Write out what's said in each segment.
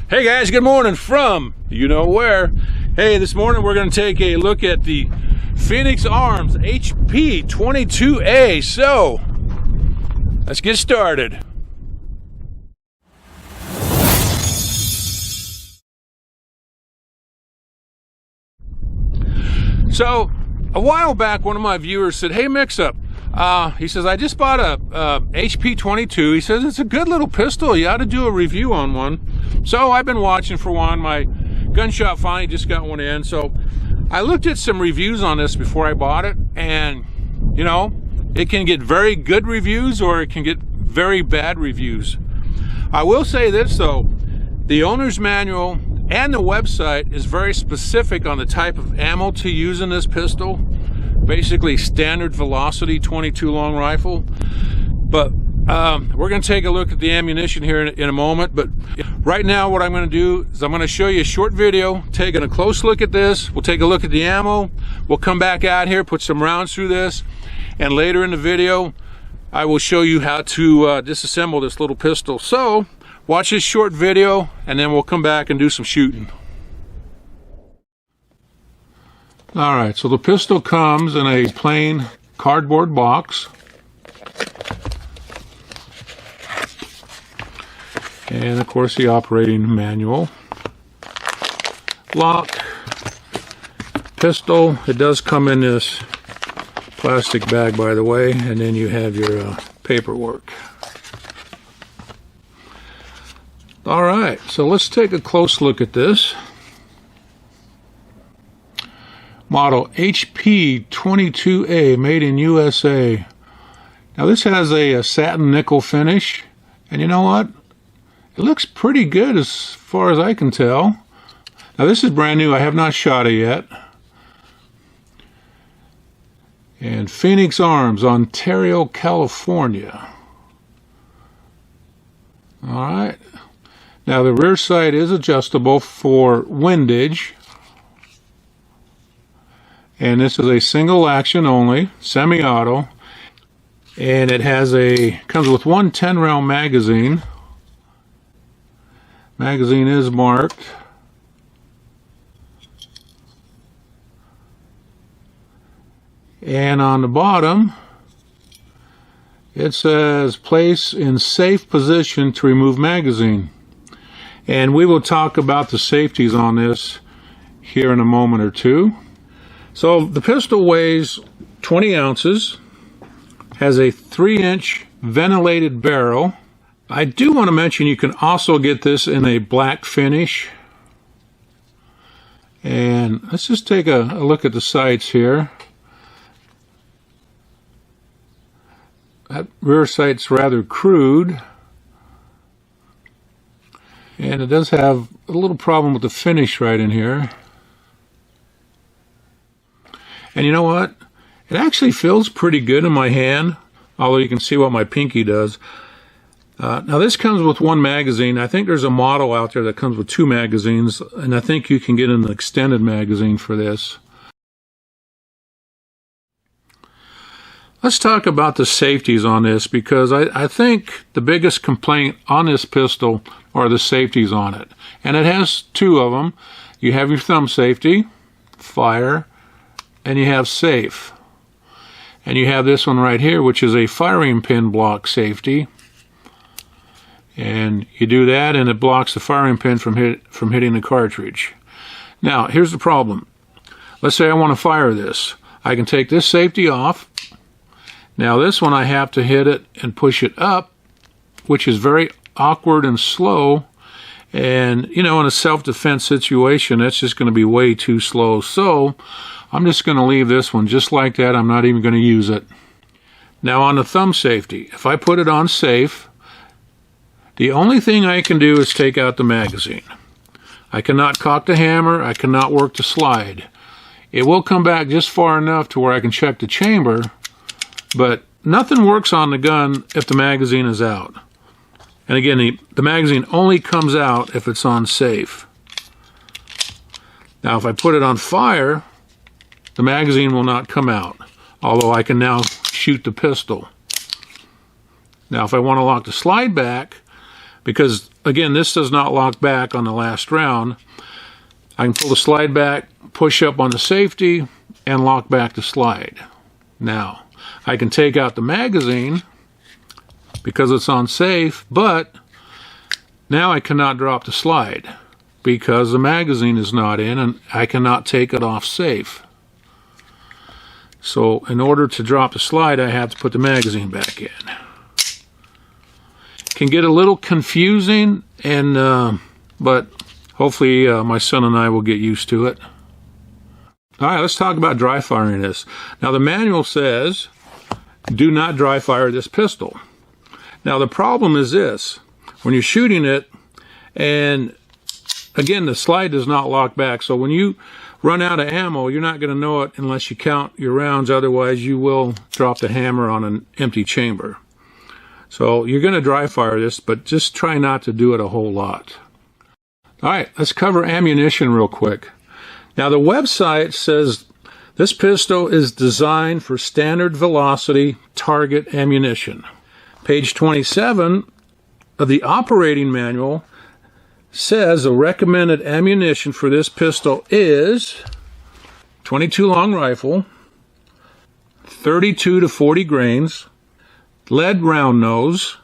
Hey guys, good morning from you know where. Hey, this morning we're going to take a look at the Phoenix Arms HP22A. So, let's get started. So, a while back, one of my viewers said, hey, Mix-Up, he says, I just bought a HP22. He says, it's a good little pistol. You ought to do a review on one. So I've been watching for one. My gun shop finally just got one in. So I looked at some reviews on this before I bought it. And, you know, it can get very good reviews or it can get very bad reviews. I will say this, though. The owner's manual and the website is very specific on the type of ammo to use in this pistol. Basically standard velocity 22 long rifle. But we're going to take a look at the ammunition here in a moment. But right now what I'm going to do is I'm going to show you a short video taking a close look at this. We'll take a look at the ammo. We'll come back out here, put some rounds through this, and later in the video I will show you how to disassemble this little pistol. So watch this short video and then we'll come back and do some shooting. Alright, so the pistol comes in a plain cardboard box. And of course the operating manual. Lock. Pistol. It does come in this plastic bag, by the way, and then you have your paperwork. Alright, so let's take a close look at this. Model HP22A, made in USA. Now this has a satin nickel finish, and you know what? It looks pretty good as far as I can tell. Now this is brand new. I have not shot it yet. And Phoenix Arms, Ontario, California. Alright. Now the rear sight is adjustable for windage. And this is a single action only, semi-auto. And it has comes with one 10-round magazine. Magazine is marked. And on the bottom, it says place in safe position to remove magazine. And we will talk about the safeties on this here in a moment or two. So the pistol weighs 20 ounces, has a 3-inch ventilated barrel. I do want to mention you can also get this in a black finish. And let's just take a look at the sights here. That rear sight's rather crude. And it does have a little problem with the finish right in here. And you know what? It actually feels pretty good in my hand, although you can see what my pinky does. Now this comes with one magazine. I think there's a model out there that comes with 2 magazines, and I think you can get an extended magazine for this. Let's talk about the safeties on this, because I think the biggest complaint on this pistol are the safeties on it. And it has 2 of them. You have your thumb safety, fire, and you have safe. And you have this one right here, which is a firing pin block safety. And you do that and it blocks the firing pin from hitting the cartridge. Now, here's the problem. Let's say I want to fire this. I can take this safety off. Now this one I have to hit it and push it up, which is very awkward and slow. And, you know, in a self-defense situation, that's just going to be way too slow. So I'm just going to leave this one just like that. I'm not even going to use it. Now on the thumb safety, if I put it on safe, the only thing I can do is take out the magazine. I cannot cock the hammer. I cannot work the slide. It will come back just far enough to where I can check the chamber, but nothing works on the gun if the magazine is out. And again, the magazine only comes out if it's on safe. Now if I put it on fire, the magazine will not come out, although I can now shoot the pistol. Now if I want to lock the slide back, because again, this does not lock back on the last round. I can pull the slide back, push up on the safety, and lock back the slide. Now, I can take out the magazine because it's on safe, but now I cannot drop the slide because the magazine is not in and I cannot take it off safe. So in order to drop the slide, I have to put the magazine back in. Can get a little confusing, and but hopefully my son and I will get used to it. All right, let's talk about dry firing this. Now the manual says, do not dry fire this pistol. Now the problem is this, when you're shooting it, and again, the slide does not lock back, so when you run out of ammo, you're not going to know it unless you count your rounds, otherwise you will drop the hammer on an empty chamber. So you're going to dry fire this, but just try not to do it a whole lot. All right, let's cover ammunition real quick. Now the website says this pistol is designed for standard velocity target ammunition. Page 27 of the operating manual says the recommended ammunition for this pistol is 22 long rifle, 32 to 40 grains, lead round nose,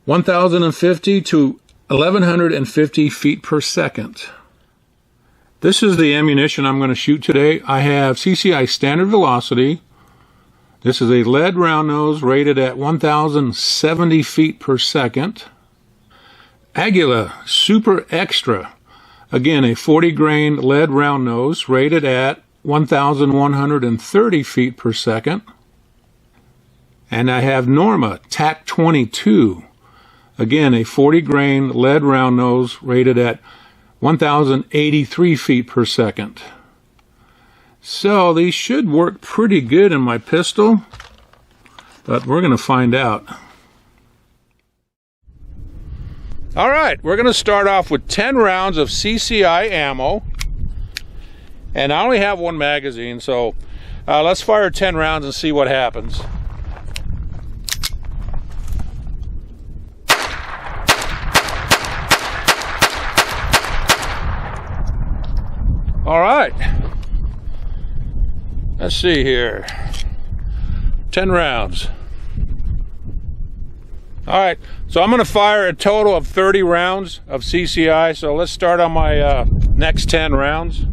1,050 to 1,150 feet per second. This is the ammunition I'm going to shoot today. I have CCI standard velocity. This is a lead round nose rated at 1,070 feet per second. Aguila Super Extra, again a 40 grain lead round nose rated at 1,130 feet per second. And I have Norma TAC 22, again a 40 grain lead round nose rated at 1,083 feet per second. So these should work pretty good in my pistol, but we're going to find out. All right, we're going to start off with 10 rounds of CCI ammo, and I only have one magazine, so let's fire 10 rounds and see what happens. All right, let's see here, 10 rounds. All right, so I'm going to fire a total of 30 rounds of CCI, so let's start on my next 10 rounds.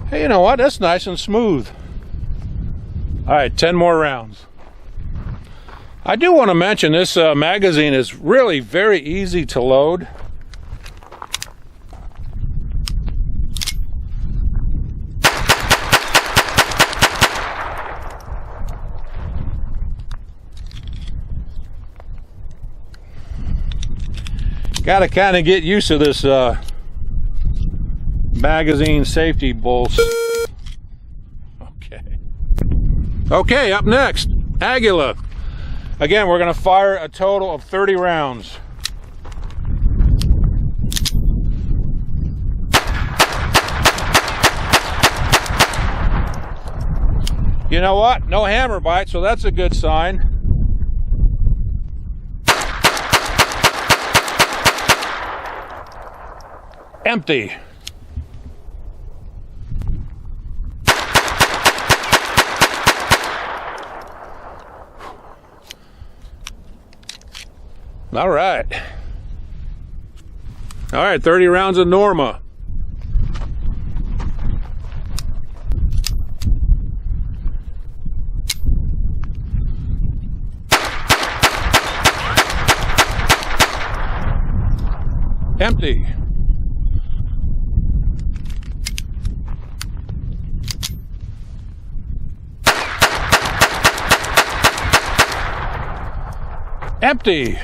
Hey, you know what? That's nice and smooth. All right, 10 more rounds. I do want to mention this magazine is really very easy to load. Got to kind of get used to this magazine safety bullshit. Okay, up next, Aguila. Again, we're going to fire a total of 30 rounds. You know what? No hammer bite, so that's a good sign. Empty. All right. All right, 30 rounds of Norma. Empty. Empty.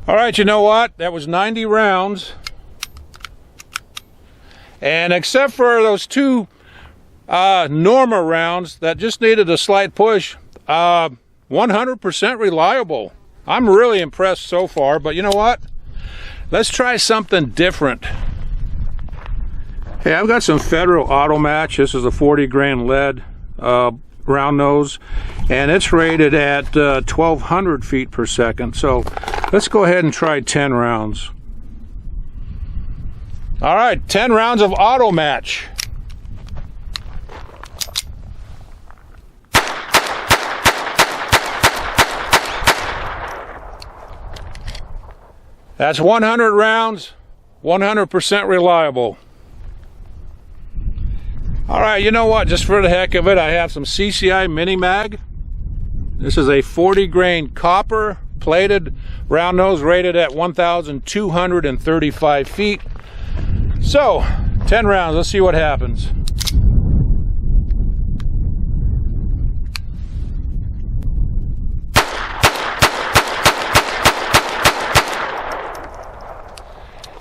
All right, you know what? That was 90 rounds. And except for those two Norma rounds that just needed a slight push. 100% reliable. I'm really impressed so far, but you know what? Let's try something different. Hey, I've got some Federal Auto Match. This is a 40 grain lead round nose, and it's rated at 1200 feet per second. So let's go ahead and try 10 rounds. All right, 10 rounds of Auto Match. That's 100 rounds, 100% reliable. All right, you know what? Just for the heck of it, I have some CCI Mini Mag. This is a 40 grain copper plated round nose rated at 1,235 feet. So, 10 rounds, let's see what happens.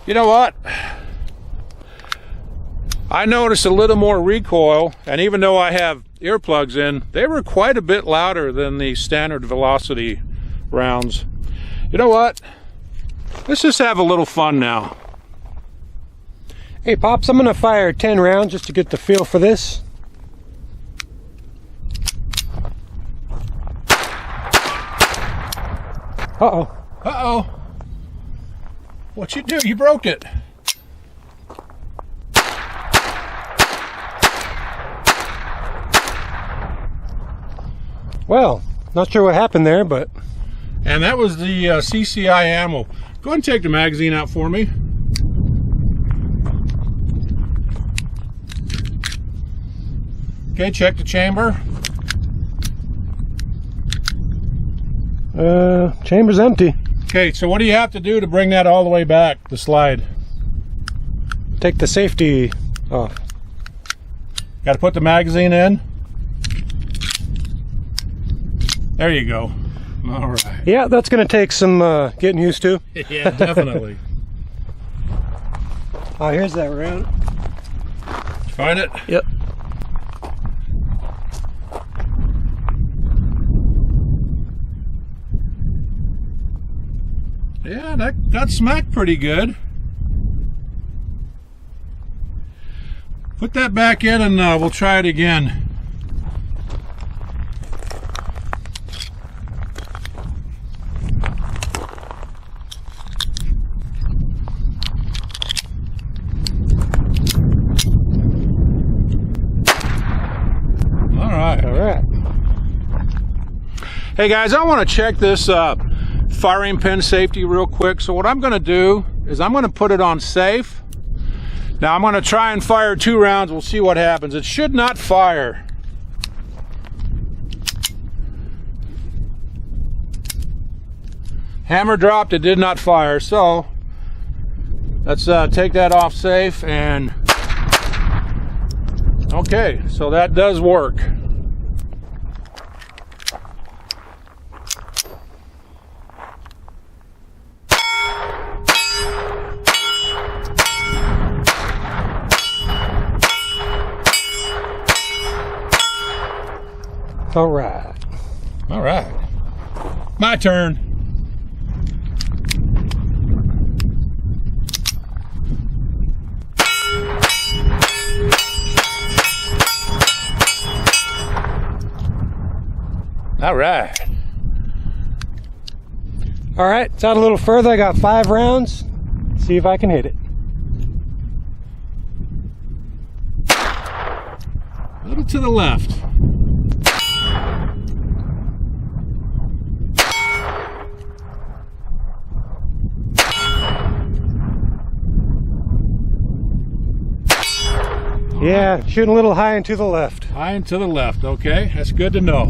You know what? I noticed a little more recoil, and even though I have earplugs in, they were quite a bit louder than the standard velocity rounds. You know what? Let's just have a little fun now. Hey Pops, I'm gonna fire 10 rounds just to get the feel for this. Uh-oh. Uh-oh. What'd you do? You broke it. Well, not sure what happened there, but... And that was the CCI ammo. Go ahead and take the magazine out for me. Okay, check the chamber. Chamber's empty. Okay, so what do you have to do to bring that all the way back, the slide? Take the safety off. Got to put the magazine in. There you go. All right. Yeah, that's going to take some getting used to. Yeah, definitely. Oh, here's that round. Find it? Yep. Yeah, that got smacked pretty good. Put that back in and we'll try it again. All right. Hey guys, I want to check this firing pin safety real quick. So what I'm going to do is I'm going to put it on safe. Now I'm going to try and fire 2 rounds. We'll see what happens. It should not fire. Hammer dropped, it did not fire. So let's take that off safe, and okay, so that does work. All right. All right. My turn. All right. All right, it's out a little further. I got 5 rounds. See if I can hit it. A little to the left. Yeah, shooting a little high and to the left. High and to the left, okay. That's good to know.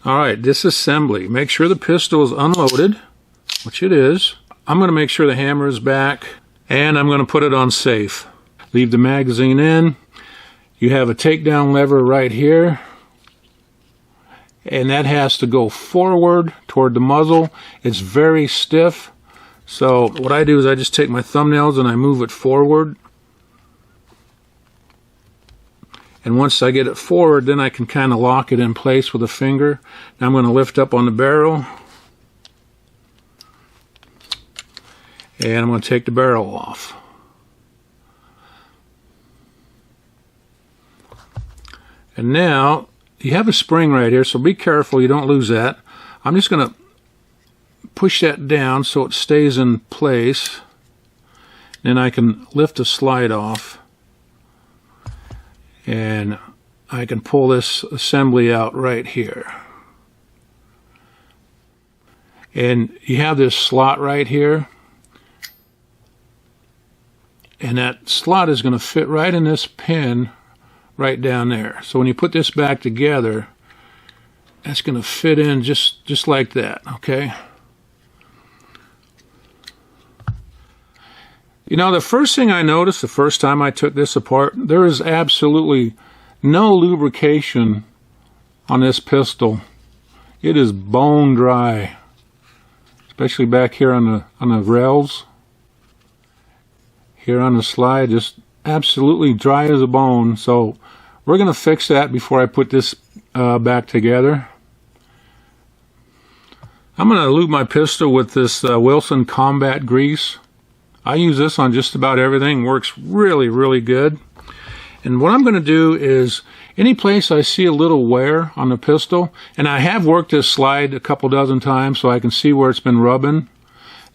All right, disassembly. Make sure the pistol is unloaded, which it is. I'm going to make sure the hammer is back, and I'm going to put it on safe. Leave the magazine in. You have a takedown lever right here, and that has to go forward toward the muzzle. It's very stiff, So what I do is I just take my thumbnails and I move it forward. And once I get it forward, then I can kind of lock it in place with a finger. Now I'm going to lift up on the barrel. And I'm going to take the barrel off. And now you have a spring right here, so be careful you don't lose that. I'm just going to push that down so it stays in place. Then I can lift the slide off. And I can pull this assembly out right here. And you have this slot right here. And that slot is going to fit right in this pin right down there. So when you put this back together, that's going to fit in just like that, okay? You know, the first thing I noticed the first time I took this apart, there is absolutely no lubrication on this pistol. It is bone dry, especially back here on the rails. Here on the slide, just absolutely dry as a bone. So we're going to fix that before I put this back together. I'm going to lube my pistol with this Wilson Combat Grease. I use this on just about everything. Works really, really good. And what I'm going to do is, any place I see a little wear on the pistol, and I have worked this slide a couple dozen times so I can see where it's been rubbing,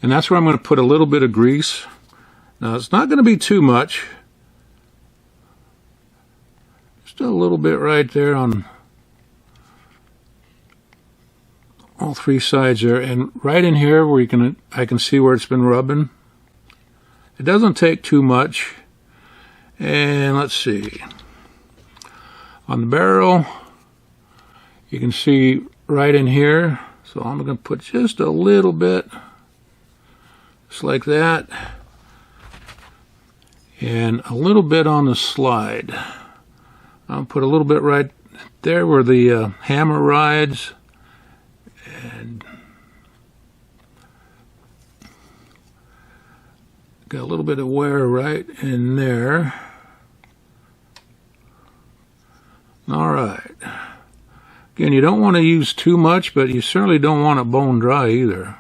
and that's where I'm going to put a little bit of grease. Now, it's not going to be too much. Just a little bit right there on all three sides there, and right in here where I can see where it's been rubbing. It doesn't take too much. And let's see. On the barrel, you can see right in here. So I'm going to put just a little bit, just like that. And a little bit on the slide. I'll put a little bit right there where the hammer rides. And got a little bit of wear right in there. All right. Again, you don't want to use too much, but you certainly don't want it bone dry either.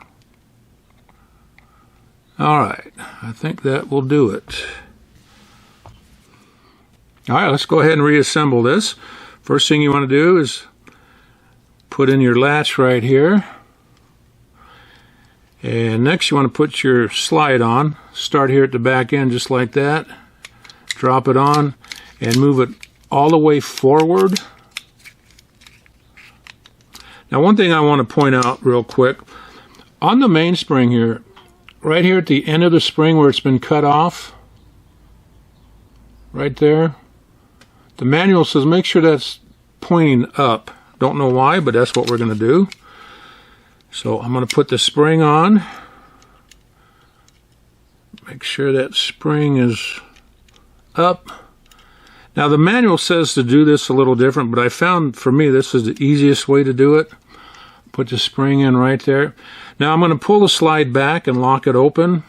All right. I think that will do it. All right, let's go ahead and reassemble this. First thing you want to do is put in your latch right here. And next you want to put your slide on. Start here at the back end just like that. Drop it on and move it all the way forward. Now, one thing I want to point out real quick. On the mainspring here, right here at the end of the spring where it's been cut off, right there, the manual says make sure that's pointing up. Don't know why, but that's what we're going to do. So I'm going to put the spring on. Make sure that spring is up. Now the manual says to do this a little different, but I found for me this is the easiest way to do it. Put the spring in right there. Now I'm going to pull the slide back and lock it open,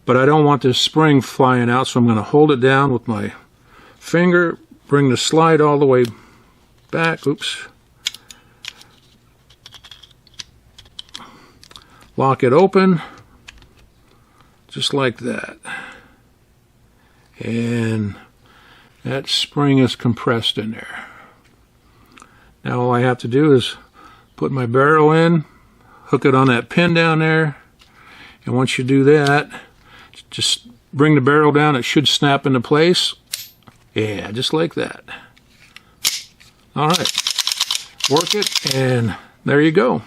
but I don't want this spring flying out, so I'm going to hold it down with my finger, bring the slide all the way back. Oops. Lock it open, just like that. And that spring is compressed in there. Now all I have to do is put my barrel in, hook it on that pin down there, and once you do that, just bring the barrel down. It should snap into place. Yeah, just like that. All right, work it, and there you go.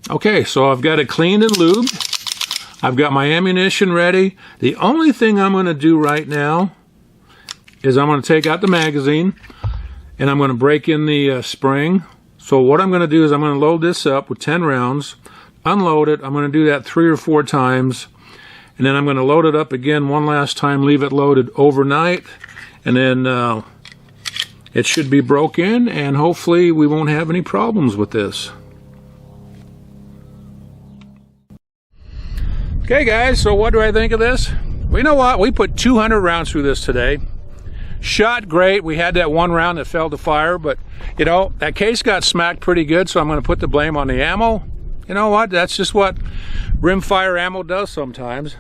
Okay, so I've got it cleaned and lubed. I've got my ammunition ready. The only thing I'm going to do right now is I'm going to take out the magazine and I'm going to break in the spring. So what I'm going to do is I'm going to load this up with 10 rounds, unload it. I'm going to do that 3 or 4 times, and then I'm going to load it up again one last time, leave it loaded overnight, and then it should be broken, and hopefully we won't have any problems with this. Okay guys, so what do I think of this? Well, you know what? We put 200 rounds through this today. Shot great. We had that one round that fell to fire, but you know, that case got smacked pretty good, so I'm going to put the blame on the ammo. You know what? That's just what rimfire ammo does sometimes.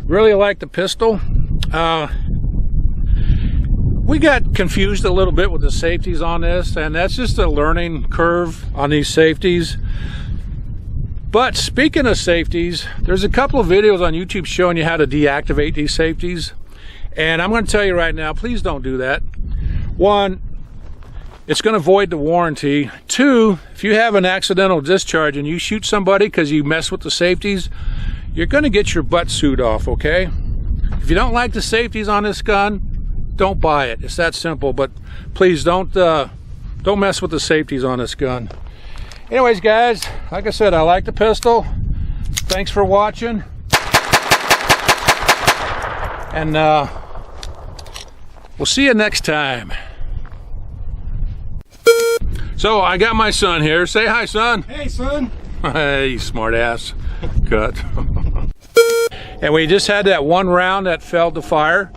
Really like the pistol. We got confused a little bit with the safeties on this, and that's just a learning curve on these safeties. But speaking of safeties, there's a couple of videos on YouTube showing you how to deactivate these safeties. And I'm going to tell you right now, please don't do that. One, it's going to void the warranty. Two, if you have an accidental discharge and you shoot somebody because you mess with the safeties, you're going to get your butt sued off, okay? If you don't like the safeties on this gun, don't buy it. It's that simple, but please don't mess with the safeties on this gun. Anyways, guys, like I said, I like the pistol. Thanks for watching. And we'll see you next time. So I got my son here. Say hi, son. Hey, son. Hey, you smart ass. Good. And we just had that one round that fell to fire.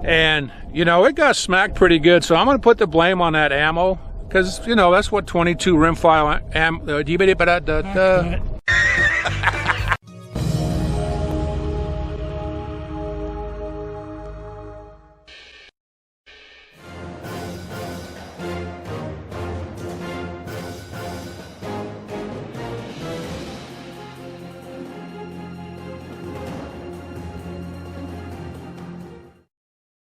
And, you know, it got smacked pretty good. So I'm going to put the blame on that ammo. Because, you know, that's what 22 rimfire ammo...